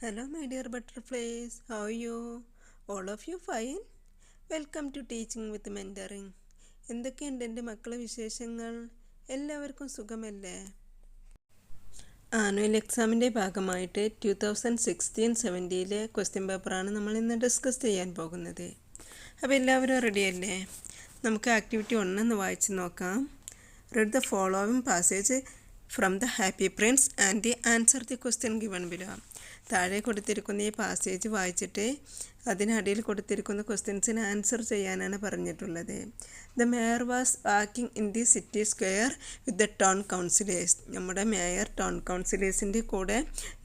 Hello, my dear butterflies. How are you? All of you fine? Welcome to teaching with mentoring. എന്തൊക്കെയുണ്ട് എൻ്റെ മക്കളെ വിശേഷങ്ങൾ? എല്ലാവർക്കും സുഖമല്ലേ? ആനുവൽ എക്സാമിൻ്റെ ഭാഗമായിട്ട് 2016-17 ക്വസ്റ്റ്യൻ പേപ്പറാണ് നമ്മൾ ഇന്ന് ഡിസ്കസ് ചെയ്യാൻ പോകുന്നത്. അപ്പോൾ എല്ലാവരും റെഡിയല്ലേ? നമുക്ക് ആക്ടിവിറ്റി 1 വായിച്ച് നോക്കാം. Read the following passage from the happy Prince and answer the question given below. താഴെ കൊടുത്തിരിക്കുന്ന ഈ പാസേജ് വായിച്ചിട്ട് അതിനടിയിൽ കൊടുത്തിരിക്കുന്ന ക്വസ്റ്റ്യൻസിന് ആൻസർ ചെയ്യാനാണ് പറഞ്ഞിട്ടുള്ളത്. The mayor was walking in the city square with the town councillors. നമ്മുടെ മേയർ ടൗൺ കൗൺസിലേഴ്സിൻ്റെ കൂടെ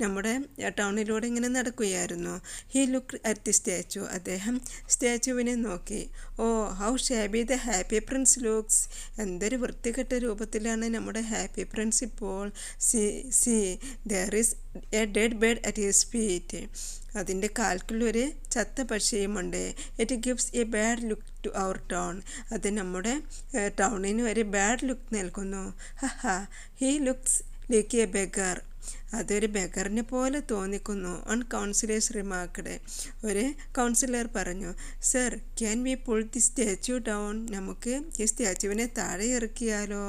നമ്മുടെ ടൗണിലൂടെ ഇങ്ങനെ നടക്കുകയായിരുന്നു. He look at the statue. അദ്ദേഹം സ്റ്റാച്ചുവിനെ നോക്കി. Oh how shabby the happy prince looks. എന്തൊരു വൃത്തികെട്ട രൂപത്തിലാണ് നമ്മുടെ ഹാപ്പി പ്രിൻസ് ഇപ്പോൾ. See there is a dead bird at his feet. അതിൻ്റെ കാൽക്കുള്ളൊരു ചത്ത പക്ഷിയുമുണ്ട്. It gives a bad look to our town. അത് നമ്മുടെ ടൗണിന് ഒരു ബാഡ് ലുക്ക് നൽകുന്നു. He looks like A beggar. അതൊരു ബെഗറിനെ പോലെ തോന്നിക്കുന്നു. On councillors റിമാർക്ക്ഡ്. ഒരു കൗൺസിലർ പറഞ്ഞു, sir can we pull the statue down. നമുക്ക് ഈ സ്റ്റാച്ചുവിനെ താഴെ ഇറക്കിയാലോ?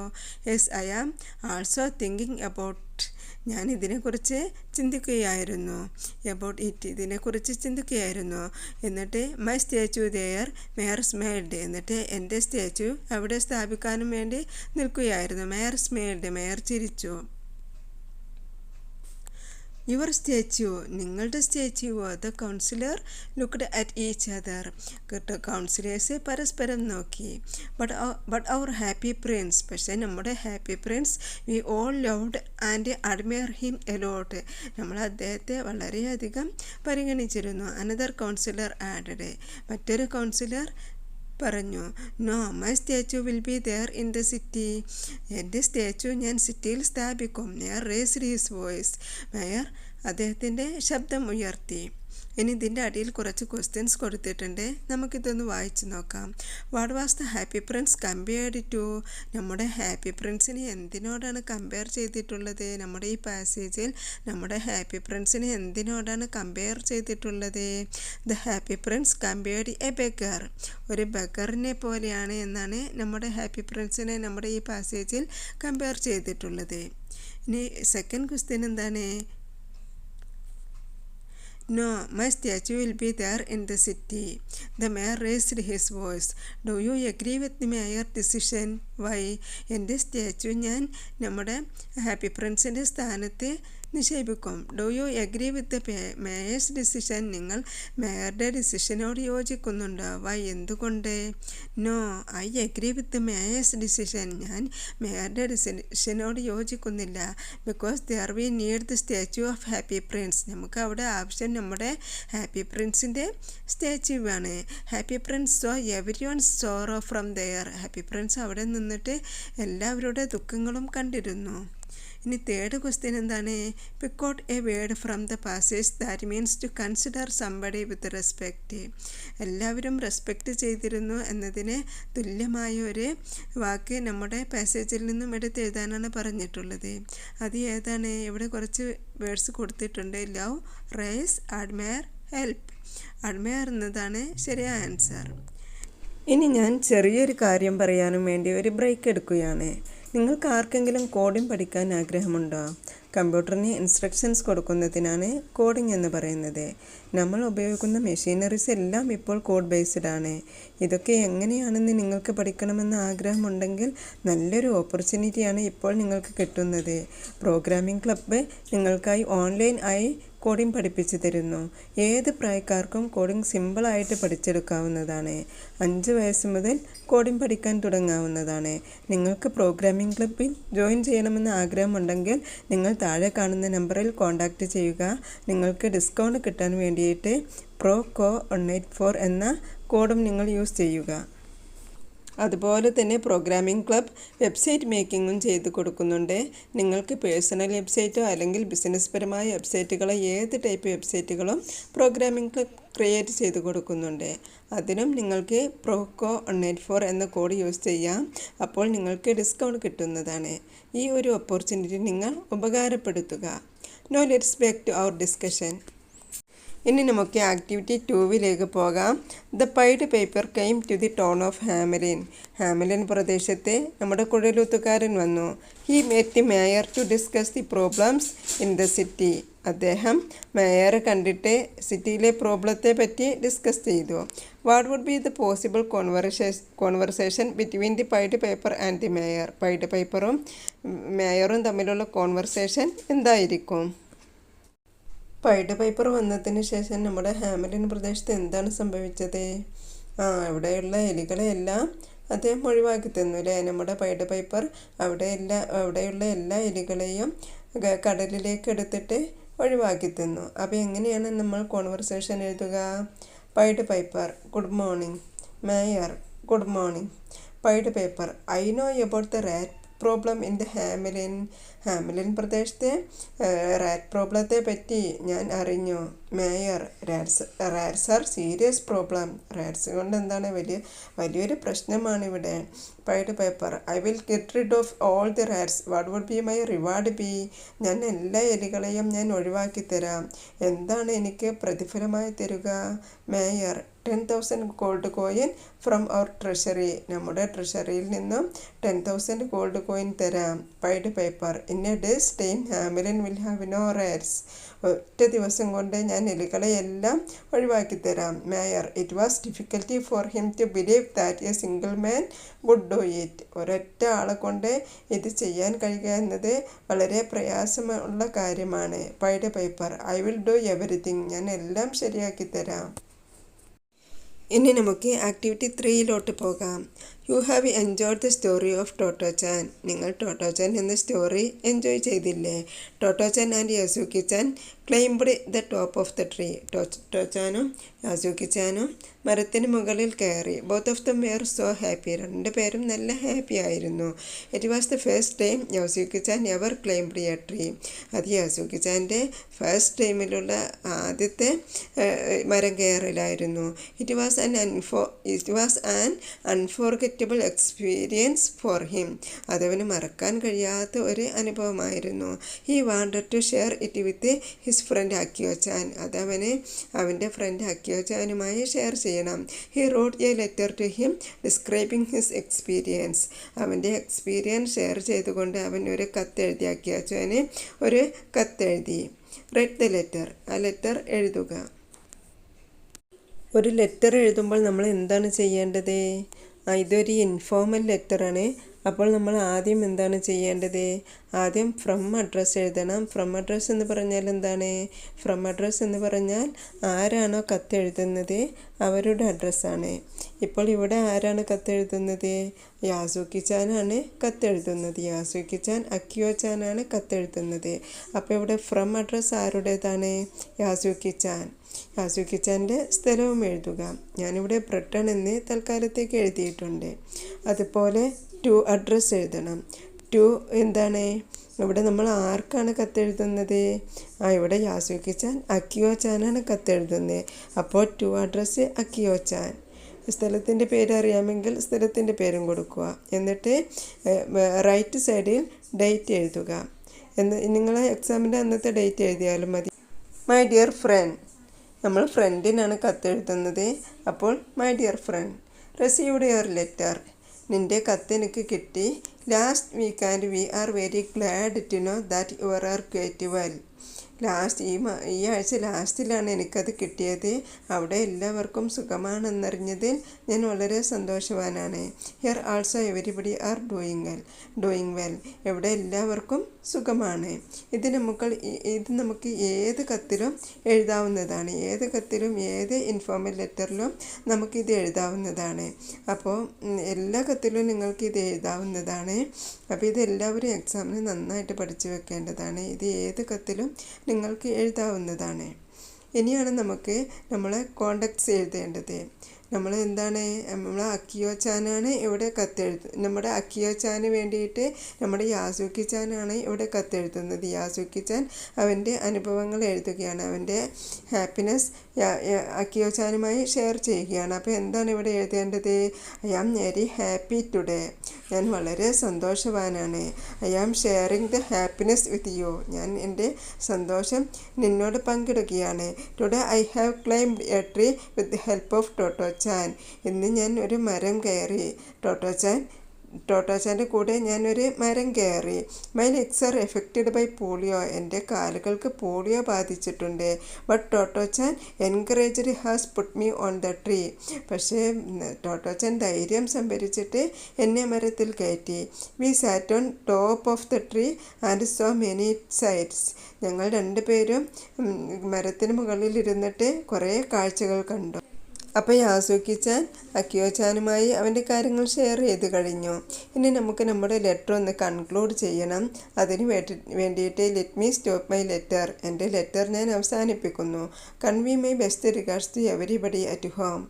Yes I am also thinking about. ഞാൻ ഇതിനെക്കുറിച്ച് ചിന്തിക്കുകയായിരുന്നു. ഇതിനെക്കുറിച്ച് ചിന്തിക്കുകയായിരുന്നു. എന്നിട്ട് my statue there mayor smiled. എന്നിട്ട് എൻ്റെ സ്റ്റാച്ചു അവിടെ സ്ഥാപിക്കാനും വേണ്ടി നിൽക്കുകയായിരുന്നു. Mayor smiled. മേയർ ചിരിച്ചു. Your statue. നിങ്ങളുടെ സ്റ്റാച്ചുവോ? The councillor looked at each other. Councillors പരസ്പരം നോക്കി. But our happy prince. പക്ഷേ നമ്മുടെ happy prince we all loved and admire him a lot. നമ്മൾ അദ്ദേഹത്തെ വളരെയധികം പരിഗണിച്ചിരുന്നു. Another councillor added. മറ്റൊരു കൗൺസിലർ പറഞ്ഞു, no my statue will be there in the city. എൻ്റെ സ്റ്റാച്ചു ഞാൻ സിറ്റിയിൽ സ്ഥാപിക്കും. Mayor raised his voice. Mayor അദ്ദേഹത്തിൻ്റെ ശബ്ദം ഉയർത്തി. ഇനി ഇതിൻ്റെ അടിയിൽ കുറച്ച് ക്വസ്റ്റ്യൻസ് കൊടുത്തിട്ടുണ്ട്. നമുക്കിതൊന്ന് വായിച്ചു നോക്കാം. What was the happy prince compared to. നമ്മുടെ ഹാപ്പി പ്രിൻസിനെ എന്തിനോടാണ് കമ്പയർ ചെയ്തിട്ടുള്ളത്? നമ്മുടെ ഈ പാസേജിൽ നമ്മുടെ ഹാപ്പി പ്രിൻസിനെ എന്തിനോടാണ് കമ്പയർ ചെയ്തിട്ടുള്ളത്? The happy prince compared a beggar. ഒരു ബെഗറിനെ പോലെയാണ് എന്നാണ് നമ്മുടെ ഹാപ്പി പ്രിൻസിനെ നമ്മുടെ ഈ പാസേജിൽ കമ്പയർ ചെയ്തിട്ടുള്ളത്. ഇനി സെക്കൻഡ് ക്വസ്റ്റ്യൻ എന്താണ്? No, my statue will be there in the city. The mayor raised his voice. Do you agree with the mayor decision? Why? എൻ്റെ സ്റ്റാച്ചു ഞാൻ നമ്മുടെ ഹാപ്പി പ്രിൻസിൻ്റെ സ്ഥാനത്ത് നിക്ഷേപിക്കും. Do you agree with the mayor's decision. നിങ്ങൾ മേയറുടെ ഡിസിഷനോട് യോജിക്കുന്നുണ്ടോ? വൈ? എന്തുകൊണ്ട്? No I agree with the mayor's decision. ഞാൻ മേയറുടെ ഡിസിഷനോട് യോജിക്കുന്നില്ല. Because there we need the statue of happy prince. നമുക്ക് അവിടെ ആവശ്യം നമ്മുടെ ഹാപ്പി പ്രിൻസിൻ്റെ സ്റ്റാച്യുവാണ്. Happy prince saw everyone sorrow from there. ഹാപ്പി പ്രിൻസ് അവിടെ നിന്നിട്ട് എല്ലാവരുടെ ദുഃഖങ്ങളും കണ്ടിരുന്നു. ഇനി തേർഡ് ക്വസ്റ്റ്യൻ എന്താണ്? പിക്ക് out a word from the passage that means to consider somebody with respect. എല്ലാവരും റെസ്പെക്റ്റ് ചെയ്തിരുന്നു എന്നതിന് തുല്യമായ ഒരു വാക്ക് നമ്മുടെ പാസേജിൽ നിന്നും എടുത്തെഴുതാനാണ് പറഞ്ഞിട്ടുള്ളത്. അത് ഏതാണ്? ഇവിടെ കുറച്ച് വേർഡ്സ് കൊടുത്തിട്ടുണ്ട്. Love, race, admire, help. Admire എന്നതാണ് ശരിയായ ആൻസർ. ഇനി ഞാൻ ചെറിയൊരു കാര്യം പറയാനും വേണ്ടി ഒരു ബ്രേക്ക് എടുക്കുകയാണ്. നിങ്ങൾക്ക് ആർക്കെങ്കിലും കോഡിംഗ് പഠിക്കാൻ ആഗ്രഹമുണ്ടോ? കമ്പ്യൂട്ടറിന് ഇൻസ്ട്രക്ഷൻസ് കൊടുക്കുന്നതിനാണ് കോഡിംഗ് എന്ന് പറയുന്നത്. നമ്മൾ ഉപയോഗിക്കുന്ന മെഷീനറീസ് എല്ലാം ഇപ്പോൾ കോഡ് ബേസ്ഡ് ആണ്. ഇതൊക്കെ എങ്ങനെയാണെന്ന് നിങ്ങൾക്ക് പഠിക്കണമെന്ന് ആഗ്രഹമുണ്ടെങ്കിൽ നല്ലൊരു ഓപ്പർച്യൂണിറ്റിയാണ് ഇപ്പോൾ നിങ്ങൾക്ക് കിട്ടുന്നത്. പ്രോഗ്രാമിംഗ് ക്ലബ്ബ് നിങ്ങൾക്കായി ഓൺലൈൻ ആയി കോഡിംഗ് പഠിപ്പിച്ചു തരുന്നു. ഏത് പ്രായക്കാർക്കും കോഡിംഗ് സിമ്പിളായിട്ട് പഠിച്ചെടുക്കാവുന്നതാണ്. 5 വയസ്സ് മുതൽ കോഡിംഗ് പഠിക്കാൻ തുടങ്ങാവുന്നതാണ്. നിങ്ങൾക്ക് പ്രോഗ്രാമിംഗ് ക്ലബ്ബിൽ ജോയിൻ ചെയ്യണമെന്ന് ആഗ്രഹമുണ്ടെങ്കിൽ നിങ്ങൾ താഴെ കാണുന്ന നമ്പറിൽ കോൺടാക്റ്റ് ചെയ്യുക. നിങ്ങൾക്ക് ഡിസ്കൗണ്ട് കിട്ടാൻ വേണ്ടിയിട്ട് proco 184 എന്ന കോഡും നിങ്ങൾ യൂസ് ചെയ്യുക. അതുപോലെ തന്നെ പ്രോഗ്രാമിംഗ് ക്ലബ് വെബ്സൈറ്റ് മേക്കിങ്ങും ചെയ്ത് കൊടുക്കുന്നുണ്ട്. നിങ്ങൾക്ക് പേഴ്സണൽ വെബ്സൈറ്റോ അല്ലെങ്കിൽ ബിസിനസ് പരമായ വെബ്സൈറ്റുകളോ ഏത് ടൈപ്പ് വെബ്സൈറ്റുകളും പ്രോഗ്രാമിംഗ് ക്ലബ് ക്രിയേറ്റ് ചെയ്ത് കൊടുക്കുന്നുണ്ട്. അതിനും നിങ്ങൾക്ക് proco 184 എന്ന കോഡ് യൂസ് ചെയ്യാം. അപ്പോൾ നിങ്ങൾക്ക് ഡിസ്കൗണ്ട് കിട്ടുന്നതാണ്. ഈ ഒരു ഓപ്പർച്യൂണിറ്റി നിങ്ങൾ ഉപകാരപ്പെടുത്തുക. Now let's back to our discussion. ഇനി നമുക്ക് ആക്ടിവിറ്റി 2 പോകാം. The pied piper came to the town of Hamelin. Hamelin പ്രദേശത്തെ നമ്മുടെ കുഴലൂത്തുകാരൻ വന്നു. He met the mayor to discuss the problems in the city. അദ്ദേഹം മേയറെ കണ്ടിട്ട് സിറ്റിയിലെ പ്രോബ്ലത്തെ പറ്റി ഡിസ്കസ് ചെയ്തു. What would be the possible conversation between the pied piper and the mayor. Pied പേപ്പറും മേയറും തമ്മിലുള്ള കോൺവെർസേഷൻ എന്തായിരിക്കും? പൈഡ് പേപ്പർ വന്നതിന് ശേഷം നമ്മുടെ ഹാമലിൻ പ്രദേശത്ത് എന്താണ് സംഭവിച്ചത്? അവിടെയുള്ള എലികളെയെല്ലാം അദ്ദേഹം ഒഴിവാക്കി തന്നു അല്ലേ? നമ്മുടെ പൈഡ് പേപ്പർ അവിടെയുള്ള എല്ലാ എലികളെയും കടലിലേക്ക് എടുത്തിട്ട് ഒഴിവാക്കി തന്നു. അപ്പോൾ എങ്ങനെയാണ് നമ്മൾ കോൺവെർസേഷൻ എഴുതുക? Pied piper good morning. Mayor good morning. Pied paper I know about the rat problem in the Hamelin. Hamelin പ്രദേശത്തെ റാറ്റ് പ്രോബ്ലത്തെ പറ്റി ഞാൻ അറിഞ്ഞു. Mayor rats are serious problem. Rats കൊണ്ട് എന്താണ് വലിയൊരു പ്രശ്നമാണ് ഇവിടെ. Pied paper I will get rid of all the rats. What would be my reward be. ഞാൻ എല്ലാ എലികളെയും ഞാൻ ഒഴിവാക്കി തരാം. എന്താണ് എനിക്ക് പ്രതിഫലമായി തരുക? Mayor 10,000 gold coin from our treasury. നമ്മുടെ ട്രഷറിയിൽ നിന്നും 10,000 ഗോൾഡ് കോയിൻ തരാം. Pied piper in a day's time Hamelin will have no rats. ഒറ്റ ദിവസം കൊണ്ട് ഞാൻ എലികളെയെല്ലാം ഒഴിവാക്കി തരാം. Mayor it was difficulty for him to believe that a single man would do it. ഒരൊറ്റ ആളെ കൊണ്ട് ഇത് ചെയ്യാൻ കഴിയുക എന്നത് വളരെ പ്രയാസമുള്ള കാര്യമാണ്. Paid paper I will do everything. ഞാൻ എല്ലാം ശരിയാക്കി തരാം. ഇനി നമുക്ക് ആക്ടിവിറ്റി 3 പോകാം. You have enjoyed the story of Tottochan. നിങ്ങൾ ടോട്ടോച്ചാൻ എന്ന സ്റ്റോറി എൻജോയ് ചെയ്തില്ലേ? Tottochan and Yasukichan climbed the top of the tree. ടോട്ടോച്ചാനും യാസുക്കിച്ചാനും മരത്തിന് മുകളിൽ കയറി. Both of them were so happy. രണ്ടുപേരും നല്ല ഹാപ്പി ആയിരുന്നു. It was the first time Yasukichan ever climbed a tree. അത് യാസുക്കിച്ചാൻ്റെ ഫസ്റ്റ് ടൈമിലുള്ള ആദ്യത്തെ മരം കയറലായിരുന്നു. It was an unforgettable experience for him. അതവന് മറക്കാൻ കഴിയാത്ത ഒരു അനുഭവമായിരുന്നു. He wanted to share it with his friend Akiochan. അതവന് അവൻ്റെ ഫ്രണ്ട് അക്കിയോച്ചാനുമായി ഷെയർ ചെയ്യണം. He wrote a letter to him describing his experience. അവൻ്റെ എക്സ്പീരിയൻസ് ഷെയർ ചെയ്തുകൊണ്ട് അവൻ ഒരു കത്തെഴുതി. അക്കിയോച്ചാന് ഒരു കത്തെഴുതി. Read the letter. ആ ലെറ്റർ എഴുതുക. ഒരു ലെറ്റർ എഴുതുമ്പോൾ നമ്മൾ എന്താണ് ചെയ്യേണ്ടത്? ഇതൊരു ഇൻഫോർമൽ ലെറ്ററാണ്. അപ്പോൾ നമ്മൾ ആദ്യം എന്താണ് ചെയ്യേണ്ടത്? ആദ്യം ഫ്രം അഡ്രസ്സ് എഴുതണം. ഫ്രം അഡ്രസ്സ് എന്ന് പറഞ്ഞാൽ എന്താണ്? ഫ്രം അഡ്രസ്സ് എന്ന് പറഞ്ഞാൽ ആരാണോ കത്തെഴുതുന്നത് അവരുടെ അഡ്രസ്സാണ്. ഇപ്പോൾ ഇവിടെ ആരാണ് കത്തെഴുതുന്നത്? യാസുക്കിച്ചാനാണ് കത്തെഴുതുന്നത്. യാസുക്കിച്ചാൻ അക്കിയോച്ചാനാണ് കത്തെഴുതുന്നത്. അപ്പോൾ ഇവിടെ ഫ്രം അഡ്രസ്സ് ആരുടേതാണ്? യാസുക്കിച്ചാൻ. യാസുക്കിച്ചാൻ്റെ സ്ഥലവും എഴുതുക. ഞാനിവിടെ ബ്രിട്ടൻ എന്ന് തൽക്കാലത്തേക്ക് എഴുതിയിട്ടുണ്ട്. അതുപോലെ ടു അഡ്രസ്സ് എഴുതണം. ടു എന്താണ്? ഇവിടെ നമ്മൾ ആർക്കാണ് കത്തെഴുതുന്നത്? ഇവിടെ യാസുക്കിച്ചാൻ അക്കിയോച്ചാനാണ് കത്തെഴുതുന്നത്. അപ്പോൾ ടു അഡ്രസ്സ് അക്കിയോച്ചാൻ. സ്ഥലത്തിൻ്റെ പേര് അറിയാമെങ്കിൽ സ്ഥലത്തിൻ്റെ പേരും കൊടുക്കുക. എന്നിട്ട് റൈറ്റ് സൈഡിൽ ഡേറ്റ് എഴുതുക. നിങ്ങളെ എക്സാമിൻ്റെ അന്നത്തെ ഡേറ്റ് എഴുതിയാലും മതി. My dear friend. നമ്മൾ ഫ്രണ്ടിനാണ് കത്തെഴുതുന്നത്. അപ്പോൾ my dear friend received your letter. നിൻ്റെ കത്ത് എനിക്ക് കിട്ടി. Last week and we are very glad to know that you are quite well. ഈ ആഴ്ച ലാസ്റ്റിലാണ് എനിക്കത് കിട്ടിയത്. അവിടെ എല്ലാവർക്കും സുഖമാണെന്നറിഞ്ഞതിൽ ഞാൻ വളരെ സന്തോഷവാനാണ്. Here also everybody are doing well. ഇവിടെ എല്ലാവർക്കും സുഖമാണ്. ഇത് നമുക്ക് ഏത് കത്തിലും എഴുതാവുന്നതാണ്. ഏത് കത്തിലും ഏത് ഇൻഫോർമൽ ലെറ്ററിലും നമുക്കിത് എഴുതാവുന്നതാണ്. അപ്പോൾ എല്ലാ കത്തിലും നിങ്ങൾക്കിത് എഴുതാവുന്നതാണ്. അപ്പോൾ ഇതെല്ലാവരും എക്സാമിന് നന്നായിട്ട് പഠിച്ചു വെക്കേണ്ടതാണ്. ഇത് ഏത് കത്തിലും നിങ്ങൾക്ക് എഴുതാവുന്നതാണ്. ഇനിയാണ് നമുക്ക് നമ്മളെ കോണ്ടാക്ട്സ് എഴുതേണ്ടത്. നമ്മൾ എന്താണ്, നമ്മൾ അക്കിയോ ചാനാണ് ഇവിടെ നമ്മുടെ അക്കിയോ ചാന് വേണ്ടിയിട്ട് നമ്മുടെ യാസുക്കി ചാനാണ് ഇവിടെ കത്തെഴുതുന്നത്. യാസുക്കി ചാൻ അവൻ്റെ അനുഭവങ്ങൾ എഴുതുകയാണ്, അവൻ്റെ ഹാപ്പിനെസ് അക്കിയോ ചാനുമായി ഷെയർ ചെയ്യുകയാണ്. അപ്പോൾ എന്താണ് ഇവിടെ എഴുതേണ്ടത്? I am very happy today, ഞാൻ വളരെ സന്തോഷവാനാണ്. I am sharing the happiness with you, ഞാൻ എൻ്റെ സന്തോഷം നിന്നോട് പങ്കിടുകയാണ്. Today I have climbed a tree with the help of Totto chan, ഇന്ന് ഞാൻ ഒരു മരം കയറി. ടോട്ടോച്ചാൻ്റെ കൂടെ ഞാനൊരു മരം കയറി. My legs are affected by polio, എൻ്റെ കാലുകൾക്ക് പോളിയോ ബാധിച്ചിട്ടുണ്ട്. But Tottochan encouraged has put me on the tree, പക്ഷേ ടോട്ടോച്ചാൻ ധൈര്യം സംഭരിച്ചിട്ട് എന്നെ മരത്തിൽ കയറ്റി. We sat on top of the tree and saw many sights, ഞങ്ങൾ രണ്ടുപേരും മരത്തിന് മുകളിൽ ഇരുന്നിട്ട് കുറേ കാഴ്ചകൾ കണ്ടു. അപ്പോൾ യാസുക്കി ചാൻ അക്കിയോ ചാനുമായി അവൻ്റെ കാര്യങ്ങൾ ഷെയർ ചെയ്ത് കഴിഞ്ഞു. ഇനി നമുക്ക് നമ്മുടെ ലെറ്റർ ഒന്ന് കൺക്ലൂഡ് ചെയ്യണം. അതിന് വേണ്ടിയിട്ട് let me stop my letter, എൻ്റെ ലെറ്റർ ഞാൻ അവസാനിപ്പിക്കുന്നു. Convey my best regards to everybody at home,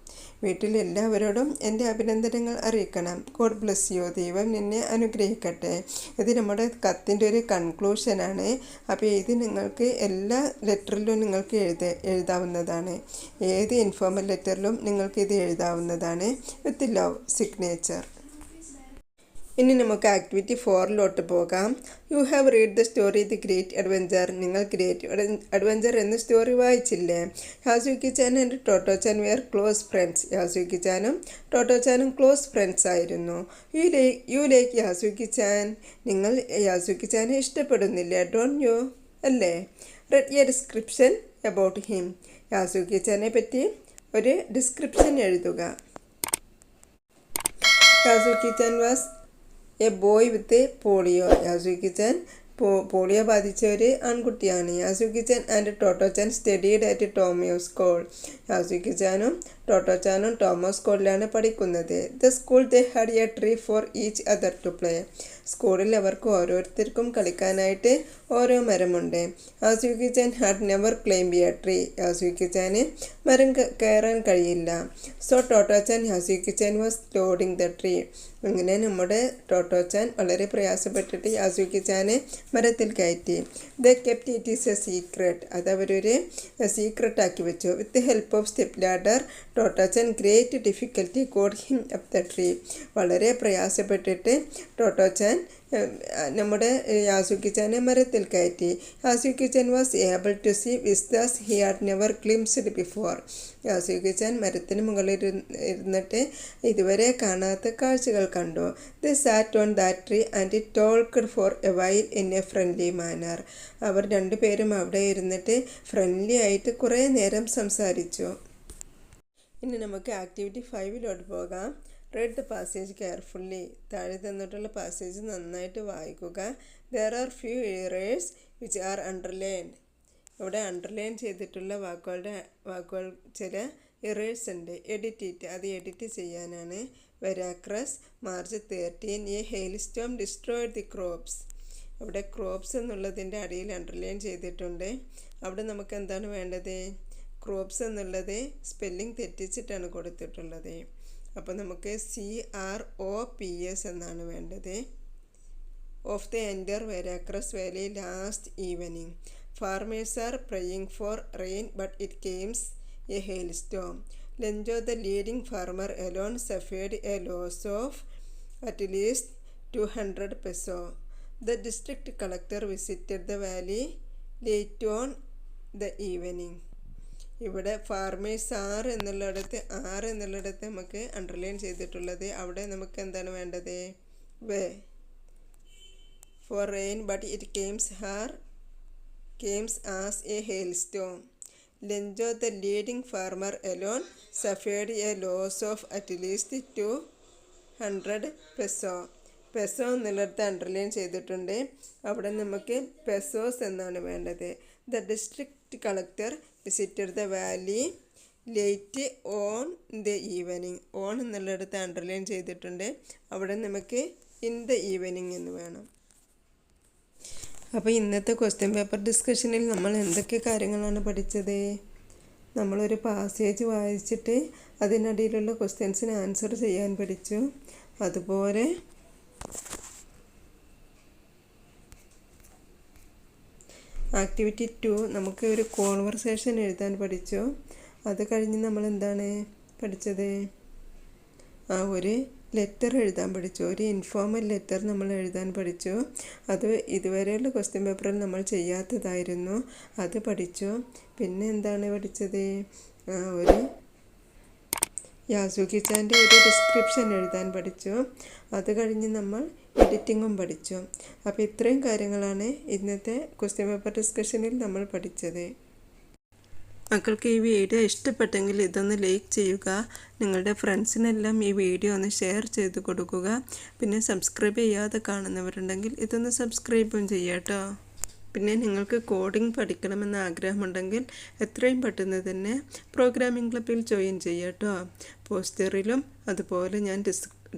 വീട്ടിൽ എല്ലാവരോടും എൻ്റെ അഭിനന്ദനങ്ങൾ അറിയിക്കണം. ഗോഡ് ബ്ലെസ് യു, ദൈവം നിന്നെ അനുഗ്രഹിക്കട്ടെ. ഇത് നമ്മുടെ കത്തിൻ്റെ ഒരു കൺക്ലൂഷനാണ്. അപ്പോൾ ഇത് നിങ്ങൾക്ക് എല്ലാ ലെറ്ററിലും നിങ്ങൾക്ക് എഴുതാവുന്നതാണ്. ഏത് ഇൻഫോർമൽ ലെറ്ററിലും നിങ്ങൾക്ക് ഇത് എഴുതാവുന്നതാണ് വിത്ത് ലവ് സിഗ്നേച്ചർ. ഇനി നമുക്ക് ആക്ടിവിറ്റി 4 പോകാം. You have read the story the great adventure, നിങ്ങൾ ഗ്രേറ്റ് അഡ്വഞ്ചർ എന്ന സ്റ്റോറി വായിച്ചില്ലേ? Yasuki chan and Totto chan were close friends, Yasuki ചാനും ടോട്ടോ ചാനും ക്ലോസ് ഫ്രണ്ട്സ് ആയിരുന്നു. യു ലൈക്ക് യാസുക്കി ചാൻ, നിങ്ങൾ യാസുക്കി ചാനെ ഇഷ്ടപ്പെടുന്നില്ലേ? ഡോണ്ട് യു, അല്ലേ? Read a description about him, Yasuki ചാനെ പറ്റി ഒരു ഡിസ്ക്രിപ്ഷൻ എഴുതുക. Yasuki chan was a boy with polio, Yasuki chan polio ബാധിച്ച ഒരു ആൺകുട്ടിയാണ്. Yasuki chan and Totto chan studied at Tomoe school, Yasuki ചാനും ടോട്ടോ ചാനും ടോമോ സ്കൂളിലാണ് പഠിക്കുന്നത്. The school they had a tree for each other to play, സ്കൂളിൽ അവർക്ക് ഓരോരുത്തർക്കും കളിക്കാനായിട്ട് ഓരോ മരമുണ്ട്. Yasuki chan had never climb a tree, Yasuki ചാന് മരം കയറാൻ കഴിയില്ല. So Totto chan Yasuki chan was loading the tree, അങ്ങനെ നമ്മുടെ ടോട്ടോ ചാൻ വളരെ പ്രയാസപ്പെട്ടിട്ട് യാസുക്കി ചാനെ മരത്തിൽ കയറ്റി. The kept it is a secret, അതവരൊരു സീക്രട്ട് ആക്കി വെച്ചു. With the help of step ladder Totto chan great difficulty got him up the tree, വളരെ പ്രയാസപ്പെട്ടിട്ട് ടോട്ടോ ചാൻ നമ്മുടെ യാസുക്കി ചാനെ മരത്തിൽ കയറ്റി. Yasuki chan was able to see vistas he had never glimpsed before, Yasuki chan മരത്തിന് മുകളിൽ ഇരുന്നിട്ട് ഇതുവരെ കാണാത്ത കാഴ്ചകൾ കണ്ടു. They sat on that tree and talked for a while in A friendly manor, അവർ രണ്ടുപേരും അവിടെ ഇരുന്നിട്ട് ഫ്രണ്ട്ലി ആയിട്ട് കുറേ നേരം സംസാരിച്ചു. ഇനി നമുക്ക് ആക്ടിവിറ്റി 5 പോകാം. റീഡ് ദ പാസേജ് കെയർഫുള്ളി, താഴെ തന്നിട്ടുള്ള പാസേജ് നന്നായിട്ട് വായിക്കുക. There are few errors which are underlined, ഇവിടെ അണ്ടർലൈൻ ചെയ്തിട്ടുള്ള വാക്കുകൾ ചില എറേഴ്സ് ഉണ്ട്. എഡിറ്റ് ഇറ്റ്, അത് എഡിറ്റ് ചെയ്യാനാണ്. Veracruz March 13 a hail storm destroyed the crops, ഇവിടെ ക്രോപ്സ് എന്നുള്ളതിൻ്റെ അടിയിൽ അണ്ടർലൈൻ ചെയ്തിട്ടുണ്ട്. അവിടെ നമുക്ക് എന്താണ് വേണ്ടത്? ക്രോപ്സ് എന്നുള്ളത് സ്പെല്ലിംഗ് തെറ്റിച്ചിട്ടാണ് കൊടുത്തിട്ടുള്ളത്. അപ്പോൾ നമുക്ക് CROPS എന്നാണ് വേണ്ടത്. Of the enter Veracruz valley last evening, farmers are praying for rain but it came a hail storm. Lencho the leading farmer alone suffered a loss of at least 200 peso. The district collector visited the valley late on the evening. ഇവിടെ farmers എന്നുള്ളിടത്ത് നമുക്ക് underline ചെയ്തിട്ടുള്ളത്. അവിടെ നമുക്ക് എന്താണ് വേണ്ടത്? Way for rain but it came as a hail storm. Lencho the leading farmer alone suffered a loss of at least 200 peso. Peso എന്നുള്ളിടത്ത് underline ചെയ്തിട്ടുണ്ട്. അവിടെ നമുക്ക് പെസോസ് എന്നാണ് വേണ്ടത്. The district collector visited the valley late on the evening, on എന്നുള്ളിടത്ത് underline ചെയ്തിട്ടുണ്ട്. അവിടെ നമുക്ക് ഇൻ ദ ഈവനിങ് എന്ന് വേണം. അപ്പോൾ ഇന്നത്തെ ക്വസ്റ്റ്യൻ പേപ്പർ ഡിസ്കഷനിൽ നമ്മൾ എന്തൊക്കെ കാര്യങ്ങളാണ് പഠിച്ചത്? നമ്മളൊരു പാസേജ് വായിച്ചിട്ട് അതിനടിയിലുള്ള ക്വസ്റ്റ്യൻസിന് ആൻസർ ചെയ്യാൻ പഠിച്ചു. അതുപോലെ ആക്ടിവിറ്റി 2 നമുക്ക് ഒരു കോൺവെർസേഷൻ എഴുതാൻ പഠിച്ചു. അത് കഴിഞ്ഞ് നമ്മൾ എന്താണ് പഠിച്ചത്? ഒരു ലെറ്റർ എഴുതാൻ പഠിച്ചു. ഒരു ഇൻഫോർമൽ ലെറ്റർ നമ്മൾ എഴുതാൻ പഠിച്ചു. അത് ഇതുവരെയുള്ള ക്വസ്റ്റ്യൻ പേപ്പറിൽ നമ്മൾ ചെയ്യാത്തതായിരുന്നു. അത് പഠിച്ചു. പിന്നെ എന്താണ് പഠിച്ചത്? ഒരു യാസുകിച്ചാൻ്റെ ഒരു ഡിസ്ക്രിപ്ഷൻ എഴുതാൻ പഠിച്ചു. അത് കഴിഞ്ഞ് നമ്മൾ എഡിറ്റിങ്ങും പഠിച്ചു. അപ്പോൾ ഇത്രയും കാര്യങ്ങളാണ് ഇന്നത്തെ ക്വസ്റ്റ്യൻ പേപ്പർ ഡിസ്കഷനിൽ നമ്മൾ പഠിച്ചത്. മക്കൾക്ക് ഈ വീഡിയോ ഇഷ്ടപ്പെട്ടെങ്കിൽ ഇതൊന്ന് ലൈക്ക് ചെയ്യുക. നിങ്ങളുടെ ഫ്രണ്ട്സിനെല്ലാം ഈ വീഡിയോ ഒന്ന് ഷെയർ ചെയ്ത് കൊടുക്കുക. പിന്നെ സബ്സ്ക്രൈബ് ചെയ്യാതെ കാണുന്നവരുണ്ടെങ്കിൽ ഇതൊന്ന് സബ്സ്ക്രൈബും ചെയ്യാട്ടോ. പിന്നെ നിങ്ങൾക്ക് കോഡിംഗ് പഠിക്കണമെന്ന് ആഗ്രഹമുണ്ടെങ്കിൽ എത്രയും പെട്ടെന്ന് തന്നെ പ്രോഗ്രാമിംഗ് ക്ലബ്ബിൽ ജോയിൻ ചെയ്യാട്ടോ. പോസ്റ്ററിലും അതുപോലെ ഞാൻ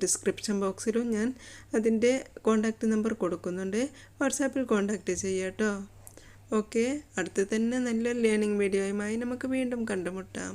ഡിസ്ക്രിപ്ഷൻ ബോക്സിലും ഞാൻ അതിൻ്റെ കോൺടാക്റ്റ് നമ്പർ കൊടുക്കുന്നുണ്ട്. വാട്സാപ്പിൽ കോൺടാക്റ്റ് ചെയ്യാട്ടോ. ഓക്കെ, അടുത്ത് തന്നെ നല്ലൊരു ലേണിംഗ് വീഡിയോയുമായി നമുക്ക് വീണ്ടും കണ്ടുമുട്ടാം.